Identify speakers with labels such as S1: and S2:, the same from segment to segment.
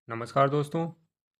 S1: नमस्कार दोस्तों।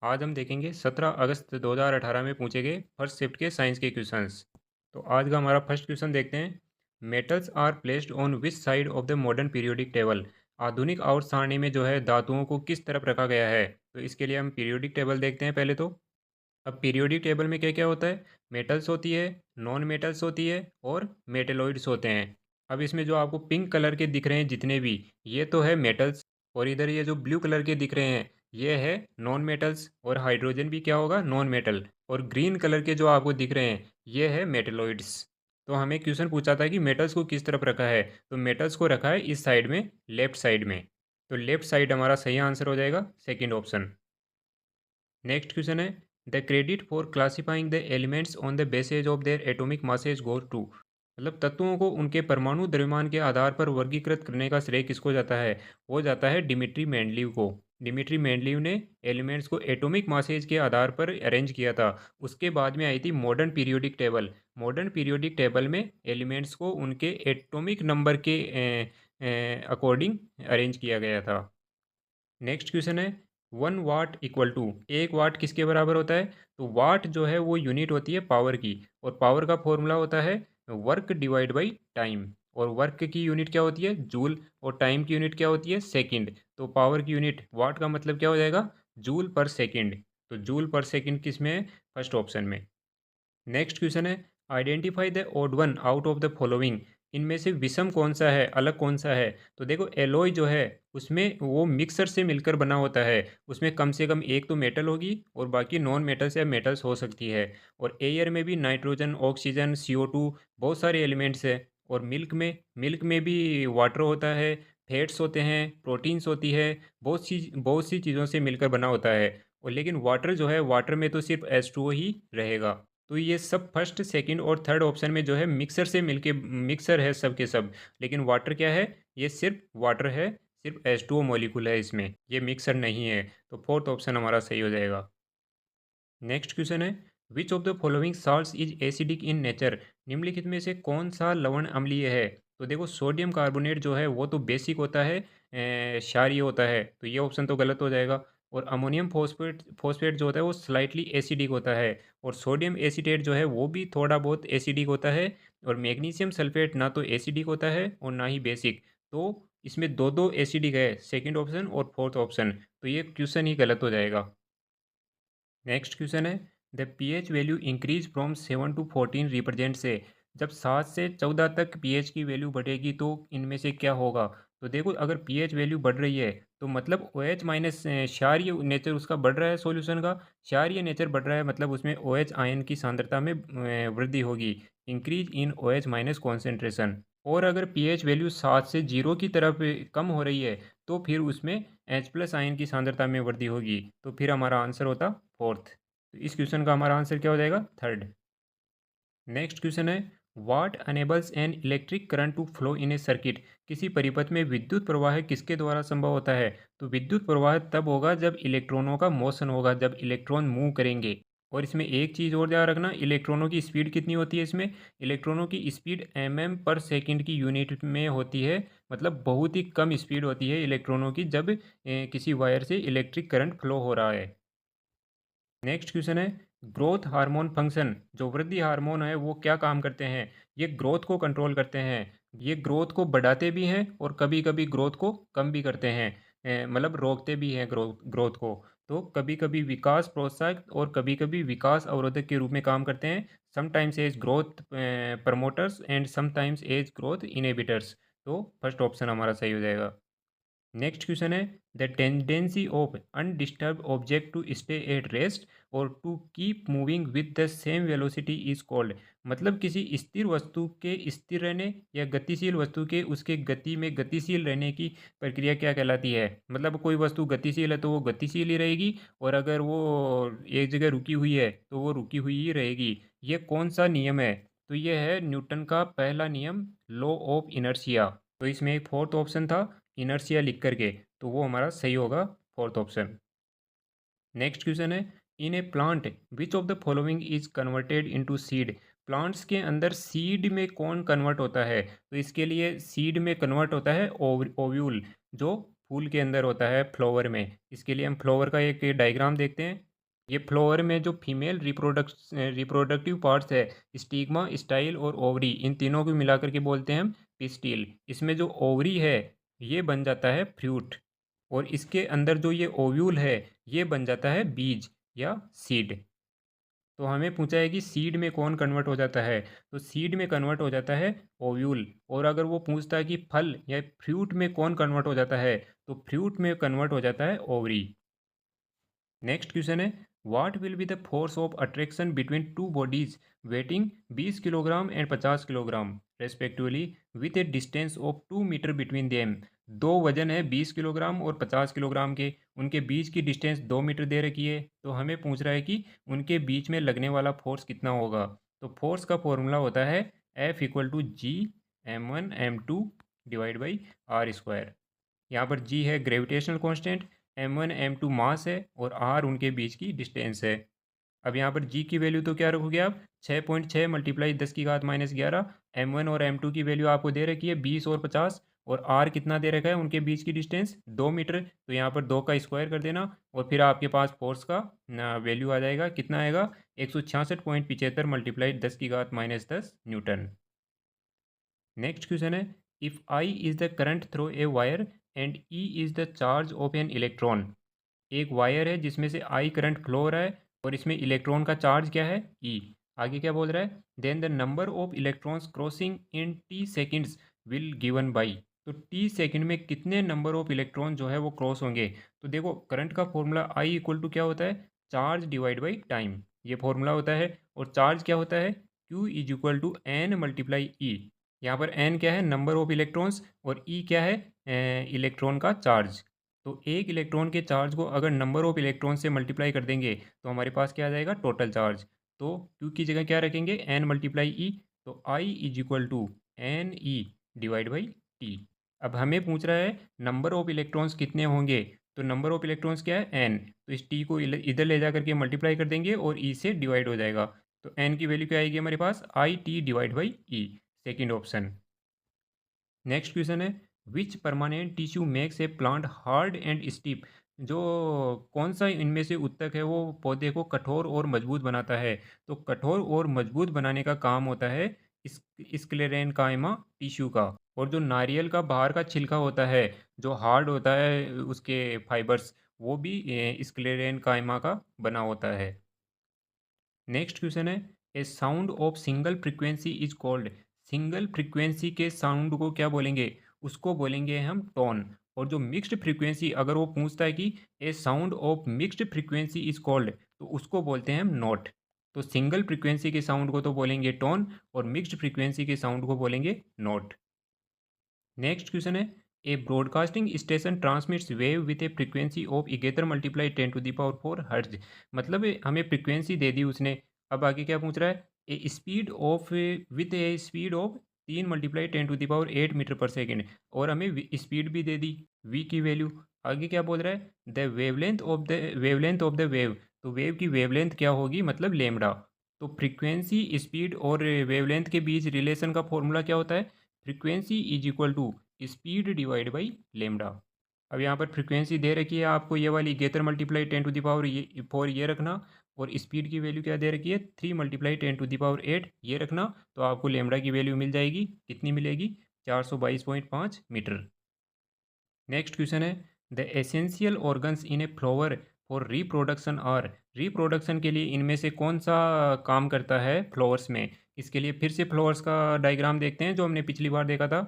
S1: आज हम देखेंगे 17 अगस्त 2018 में पूछे गए फर्स्ट शिफ्ट के साइंस के क्वेश्चंस। तो आज का हमारा फर्स्ट क्वेश्चन देखते हैं। Metals are placed on which side of the modern periodic table. आधुनिक आवर्त सारणी में जो है धातुओं को किस तरफ रखा गया है। तो इसके लिए हम पीरियोडिक टेबल देखते हैं पहले तो। अब पीरियोडिक टेबल में क्या क्या होता है। मेटल्स होती है, नॉन मेटल्स होती है और मेटेलॉइड्स होते हैं। अब इसमें जो आपको पिंक कलर के दिख रहे हैं जितने भी, ये तो है मेटल्स। और इधर ये जो ब्लू कलर के दिख रहे हैं ये है नॉन मेटल्स। और हाइड्रोजन भी क्या होगा, नॉन मेटल। और ग्रीन कलर के जो आपको दिख रहे हैं ये है मेटेलॉइड्स। तो हमें क्वेश्चन पूछा था कि मेटल्स को किस तरफ रखा है। तो मेटल्स को रखा है इस साइड में, लेफ्ट साइड में। तो लेफ्ट साइड हमारा सही आंसर हो जाएगा, सेकेंड ऑप्शन। नेक्स्ट क्वेश्चन है, the credit for classifying the elements on the basis of their atomic masses goes to. मतलब तत्वों को उनके परमाणु द्रव्यमान के आधार पर वर्गीकृत करने का श्रेय किसको जाता है। वो जाता है डिमिट्री मेंडलीव को। डिमिट्री मेंडलीव ने एलिमेंट्स को एटॉमिक मासेज के आधार पर अरेंज किया था। उसके बाद में आई थी modern periodic table. Modern periodic table में एलिमेंट्स को उनके एटॉमिक नंबर के अकॉर्डिंग अरेंज किया गया था। नेक्स्ट क्वेश्चन है, 1 वाट इक्वल टू, 1 वाट किसके बराबर होता है। तो वाट जो है वो यूनिट होती है पावर की। और पावर का फॉर्मूला होता है वर्क डिवाइड बाई टाइम। और वर्क की यूनिट क्या होती है, जूल। और टाइम की यूनिट क्या होती है, सेकंड। तो पावर की यूनिट वाट का मतलब क्या हो जाएगा, जूल पर सेकंड। तो जूल पर सेकंड किस में है, फर्स्ट ऑप्शन में। नेक्स्ट क्वेश्चन है, identify the odd one out of the following. इनमें से विषम कौन सा है, अलग कौन सा है। तो देखो एलॉय जो है उसमें वो मिक्सर से मिलकर बना होता है। उसमें कम से कम एक तो मेटल होगी और बाकी नॉन मेटल्स या मेटल्स हो सकती है। और एयर में भी नाइट्रोजन, ऑक्सीजन, CO2 बहुत सारे एलिमेंट्स है। और मिल्क में भी वाटर होता है, फैट्स होते हैं, प्रोटीन्स होती है। बहुत सी चीज़ों से मिलकर बना होता है। और लेकिन वाटर जो है, वाटर में तो सिर्फ H2O ही रहेगा। तो ये सब फर्स्ट सेकंड और थर्ड ऑप्शन में जो है मिक्सर से मिलके मिक्सर है सब के सब। लेकिन वाटर क्या है, ये सिर्फ वाटर है, सिर्फ H2O मॉलिक्यूल है इसमें, ये मिक्सर नहीं है। तो फोर्थ ऑप्शन हमारा सही हो जाएगा। नेक्स्ट क्वेश्चन है, which of the following salts is acidic in nature. निम्नलिखित में से कौन सा लवण अम्लीय है। तो देखो सोडियम कार्बोनेट जो है वो तो बेसिक होता है, क्षारीय होता है, तो ये ऑप्शन तो गलत हो जाएगा। और अमोनियम फॉस्फेट फॉस्फेट जो होता है वो स्लाइटली एसिडिक होता है। और सोडियम एसीटेट जो है वो भी थोड़ा बहुत एसिडिक होता है। और मैग्नीशियम सल्फेट ना तो एसिडिक होता है और ना ही बेसिक। तो इसमें दो दो एसिडिक है, सेकेंड ऑप्शन और फोर्थ ऑप्शन। तो ये क्वेश्चन ही गलत हो जाएगा। नेक्स्ट क्वेश्चन है, the pH value increase from 7 to 14 represent से। जब 7 से 14 तक पीएच की वैल्यू बढ़ेगी तो इनमें से क्या होगा। तो देखो अगर पीएच वैल्यू बढ़ रही है तो मतलब ओ एच माइनस क्षारीय नेचर उसका बढ़ रहा है, सॉल्यूशन का क्षारीय नेचर बढ़ रहा है, मतलब उसमें ओ एच आयन की सांद्रता में वृद्धि होगी। Increase in O H minus concentration. और अगर पीएच वैल्यू 7 से 0 की तरफ कम हो रही है तो फिर उसमें H+ आयन की सांद्रता में वृद्धि होगी। तो फिर हमारा आंसर होता फोर्थ। तो इस क्वेश्चन का हमारा आंसर क्या हो जाएगा, थर्ड। नेक्स्ट क्वेश्चन है, what enables an electric current to flow in a circuit. किसी परिपथ में विद्युत प्रवाह किसके द्वारा संभव होता है। तो विद्युत प्रवाह तब होगा जब इलेक्ट्रॉनों का मोशन होगा, जब इलेक्ट्रॉन मूव करेंगे। और इसमें एक चीज़ और ध्यान रखना, इलेक्ट्रॉनों की स्पीड कितनी होती है इसमें। इलेक्ट्रॉनों की स्पीड mm/सेकंड की यूनिट में होती है। मतलब बहुत ही कम स्पीड होती है इलेक्ट्रॉनों की जब किसी वायर से इलेक्ट्रिक करंट फ्लो हो रहा है। नेक्स्ट क्वेश्चन है, ग्रोथ हार्मोन फंक्शन। जो वृद्धि हार्मोन है वो क्या काम करते हैं। ये ग्रोथ को कंट्रोल करते हैं। ये ग्रोथ को बढ़ाते भी हैं और कभी कभी ग्रोथ को कम भी करते हैं। मतलब रोकते भी हैं ग्रोथ को। तो कभी कभी विकास प्रोत्साहक और कभी कभी विकास अवरोधक के रूप में काम करते हैं। Sometimes as growth promoters and sometimes as growth inhibitors. तो फर्स्ट ऑप्शन हमारा सही हो जाएगा। नेक्स्ट क्वेश्चन है, the tendency of undisturbed object to stay at rest और to keep moving with the same velocity is called. मतलब किसी स्थिर वस्तु के स्थिर रहने या गतिशील वस्तु के उसके गति में गतिशील रहने की प्रक्रिया क्या कहलाती है। मतलब कोई वस्तु गतिशील है तो वो गतिशील ही रहेगी, और अगर वो एक जगह रुकी हुई है तो वो रुकी हुई ही रहेगी। ये कौन सा नियम है। तो ये है न्यूटन का पहला नियम, लॉ ऑफ इनर्शिया। तो इसमें एक फोर्थ ऑप्शन था इनर्शिया लिख करके, तो वो हमारा सही होगा, फोर्थ ऑप्शन। नेक्स्ट क्वेश्चन है, in a plant which of the following is converted into seed. Plants के अंदर सीड में कौन कन्वर्ट होता है। तो इसके लिए सीड में कन्वर्ट होता है ओव्यूल, जो फूल के अंदर होता है, फ्लावर में। इसके लिए हम फ्लावर का एक डायग्राम देखते हैं। ये फ्लावर में जो फीमेल रिप्रोडक्टिव पार्ट्स है, स्टिग्मा, स्टाइल और ओवरी, इन तीनों को मिलाकर के बोलते हैं हम पिस्टिल। इसमें जो ओवरी है ये बन जाता है फ्रूट, और इसके अंदर जो ये ओव्यूल है ये बन जाता है बीज या सीड। तो हमें पूछा है कि सीड में कौन कन्वर्ट हो जाता है, तो सीड में कन्वर्ट हो जाता है ओव्यूल। और अगर वो पूछता है कि फल या फ्रूट में कौन कन्वर्ट हो जाता है, तो फ्रूट में कन्वर्ट हो जाता है ओवरी। नेक्स्ट क्वेश्चन है, what will be the force of attraction between two bodies weighing 20 kilogram and 50 kilogram respectively with a distance of 2 metre between them. दो वजन है 20 किलोग्राम और 50 किलोग्राम के, उनके बीच की डिस्टेंस 2 मीटर दे रखी है। तो हमें पूछ रहा है कि उनके बीच में लगने वाला फोर्स कितना होगा। तो फोर्स का फॉर्मूला होता है F equal to G M1 M2 divide by R square. यहाँ पर जी है ग्रेविटेशनल कांस्टेंट, M1 M2 मास है और R उनके बीच की डिस्टेंस है। अब यहाँ पर जी की वैल्यू तो क्या रखोगे आप, 6.6 मल्टीप्लाई 10⁻11। M1 और M2 की वैल्यू आपको दे रखी है 20 और 50, और R कितना दे रखा है, उनके बीच की डिस्टेंस 2 मीटर। तो यहाँ पर 2 का स्क्वायर कर देना और फिर आपके पास फोर्स का वैल्यू आ जाएगा, कितना आएगा, 166.75 मल्टीप्लाई 10⁻10 न्यूटन। नेक्स्ट क्वेश्चन है, if I is the current through a wire and E is the charge of an electron. एक वायर है जिसमें से आई करंट फ्लो हो रहा है और इसमें इलेक्ट्रॉन का चार्ज क्या है, ई। आगे क्या बोल रहा है, then the number of electrons crossing in T seconds will given by. तो टी सेकेंड में कितने नंबर ऑफ इलेक्ट्रॉन जो है वो क्रॉस होंगे। तो देखो करंट का फॉर्मूला आई इक्वल टू क्या होता है, चार्ज डिवाइड बाई टाइम, ये फॉर्मूला होता है। और चार्ज क्या होता है, Q is equal to N multiply E. यहाँ पर एन क्या है, नंबर ऑफ इलेक्ट्रॉन्स, और ई क्या है, इलेक्ट्रॉन का चार्ज। तो एक इलेक्ट्रॉन के चार्ज को अगर नंबर ऑफ इलेक्ट्रॉन से मल्टीप्लाई कर देंगे तो हमारे पास क्या आ जाएगा, टोटल चार्ज। तो क्यू की जगह क्या रखेंगे, एन मल्टीप्लाई ई। तो I is equal to N E divide by T. अब हमें पूछ रहा है नंबर ऑफ इलेक्ट्रॉन्स कितने होंगे, तो नंबर ऑफ इलेक्ट्रॉन्स क्या है, एन। तो इस टी को इधर ले जा करके मल्टीप्लाई कर देंगे और ई से डिवाइड हो जाएगा। तो एन की वैल्यू क्या आएगी हमारे पास, I T divide by E, second option. Next question है, which permanent tissue makes a plant hard and stiff. जो कौन सा इनमें से उत्तक है वो पौधे को कठोर और मजबूत बनाता है। तो कठोर और मजबूत बनाने का काम होता है स्क्लेरेनकाइमा टिश्यू का। और जो नारियल का बाहर का छिलका होता है, जो हार्ड होता है उसके फाइबर्स, वो भी स्क्लेरेनकाइमा का बना होता है। नेक्स्ट क्वेश्चन है, a sound of single frequency is called. Single frequency के साउंड को क्या बोलेंगे, उसको बोलेंगे हम टोन। और जो मिक्स्ड फ्रीक्वेंसी, अगर वो पूछता है कि a sound of mixed frequency is called, तो उसको बोलते हैं हम नोट। तो सिंगल फ्रीक्वेंसी के साउंड को तो बोलेंगे टोन, और मिक्स्ड फ्रीक्वेंसी के साउंड को बोलेंगे नोट। नेक्स्ट क्वेश्चन है, a broadcasting station transmits wave with a frequency of इगेतर मल्टीप्लाई 10⁴ हर्ट्ज। मतलब हमें फ्रीक्वेंसी दे दी उसने। अब आगे क्या पूछ रहा है, a speed of with a speed of 3 multiply 10⁸ metre per second. और हमें स्पीड भी दे दी, वी की वैल्यू। आगे क्या बोल रहा है, the wavelength of the wave. तो वेव की वेवलेंथ क्या होगी, मतलब लेमडा। तो फ्रीक्वेंसी, स्पीड और वेवलेंथ के बीच रिलेशन का फॉर्मूला क्या होता है, frequency is equal to speed divide by lambda. अब यहाँ पर फ्रीक्वेंसी दे रखी है आपको, ये वाली गेतर मल्टीप्लाई 10⁴ ये रखना। और स्पीड की वैल्यू क्या दे रखी है, 3 मल्टीप्लाई 10⁸ ये रखना। तो आपको लेमडा की वैल्यू मिल जाएगी, कितनी मिलेगी, 422.5 मीटर। नेक्स्ट क्वेश्चन है, the essential organs in a flower for reproduction are. Reproduction के लिए इनमें से कौन सा काम करता है फ्लावर्स में। इसके लिए फिर से फ्लावर्स का डायग्राम देखते हैं जो हमने पिछली बार देखा था।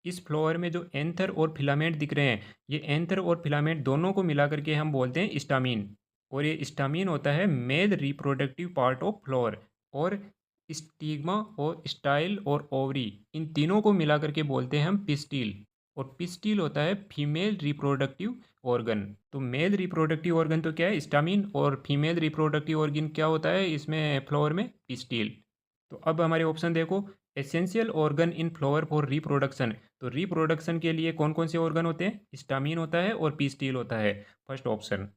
S1: इस फ्लावर में जो एंथर और फिलामेंट दिख रहे हैं, ये एंथर और फिलामेंट दोनों को मिला करके हम बोलते हैं स्टामीन। और ये स्टामीन होता है male reproductive part of flower. और स्टिग्मा और स्टाइल और ओवरी, इन तीनों को मिला करके बोलते हैं हम पिस्टिल। और पिस्टिल होता है फीमेल रिप्रोडक्टिव ऑर्गन। तो मेल रिप्रोडक्टिव ऑर्गन तो क्या है, स्टामिन, और फीमेल रिप्रोडक्टिव ऑर्गन क्या होता है इसमें फ्लावर में, पिस्टिल। तो अब हमारे ऑप्शन देखो, essential organ in flower for reproduction. तो रिप्रोडक्शन के लिए कौन कौन से ऑर्गन होते हैं, स्टामिन होता है और पिस्टिल होता है, फर्स्ट ऑप्शन।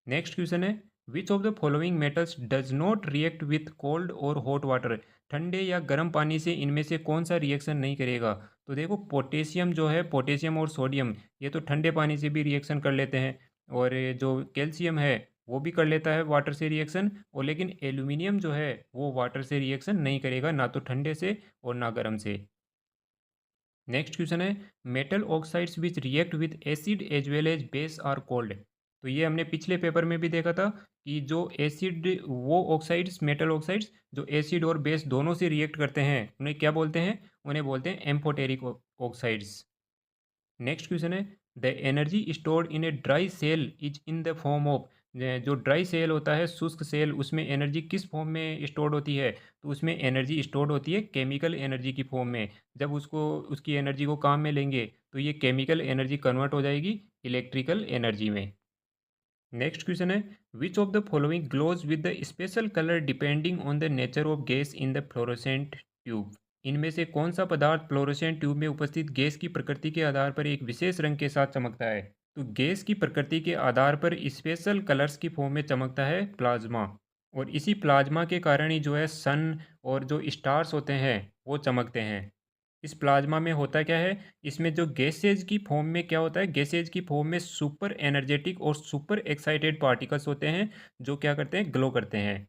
S1: नेक्स्ट क्वेश्चन है, which of the following metals does not react with cold और हॉट वाटर। ठंडे या गर्म पानी से इनमें से कौन सा रिएक्शन नहीं करेगा? तो देखो पोटेशियम जो है, पोटेशियम और सोडियम ये तो ठंडे पानी से भी रिएक्शन कर लेते हैं, और ये जो कैल्शियम है वो भी कर लेता है वाटर से रिएक्शन, और लेकिन एल्यूमिनियम जो है वो वाटर से रिएक्शन नहीं करेगा, ना तो ठंडे से और ना गर्म से। नेक्स्ट क्वेश्चन है, metal oxides which react with acid as well as base are called. तो ये हमने पिछले पेपर में भी देखा था कि जो एसिड, वो ऑक्साइड्स, मेटल ऑक्साइड्स जो एसिड और बेस दोनों से रिएक्ट करते हैं उन्हें क्या बोलते हैं? उन्हें बोलते हैं एम्फोटेरिक ऑक्साइड्स। नेक्स्ट क्वेश्चन है, the energy stored in a dry cell is in the form of. जो ड्राई सेल होता है, शुष्क सेल, उसमें एनर्जी किस फॉर्म में स्टोर्ड होती है? तो उसमें एनर्जी स्टोर्ड होती है केमिकल एनर्जी की फॉर्म में। जब उसको, उसकी एनर्जी को काम में लेंगे तो ये केमिकल एनर्जी कन्वर्ट हो जाएगी इलेक्ट्रिकल एनर्जी में। नेक्स्ट क्वेश्चन है, which of the following glows with the special colour depending on the nature of gas in the fluorescent tube. इनमें से कौन सा पदार्थ फ्लोरोसेंट ट्यूब में उपस्थित गैस की प्रकृति के आधार पर एक विशेष रंग के साथ चमकता है? तो गैस की प्रकृति के आधार पर स्पेशल कलर्स की फॉर्म में चमकता है प्लाज्मा, और इसी प्लाज्मा के कारण ही जो है सन और जो स्टार्स होते हैं वो चमकते हैं। इस प्लाज्मा में होता क्या है, इसमें जो गैसेज की फॉर्म में क्या होता है, गैसेज की फॉर्म में सुपर एनर्जेटिक और सुपर एक्साइटेड पार्टिकल्स होते हैं जो क्या करते हैं, ग्लो करते हैं।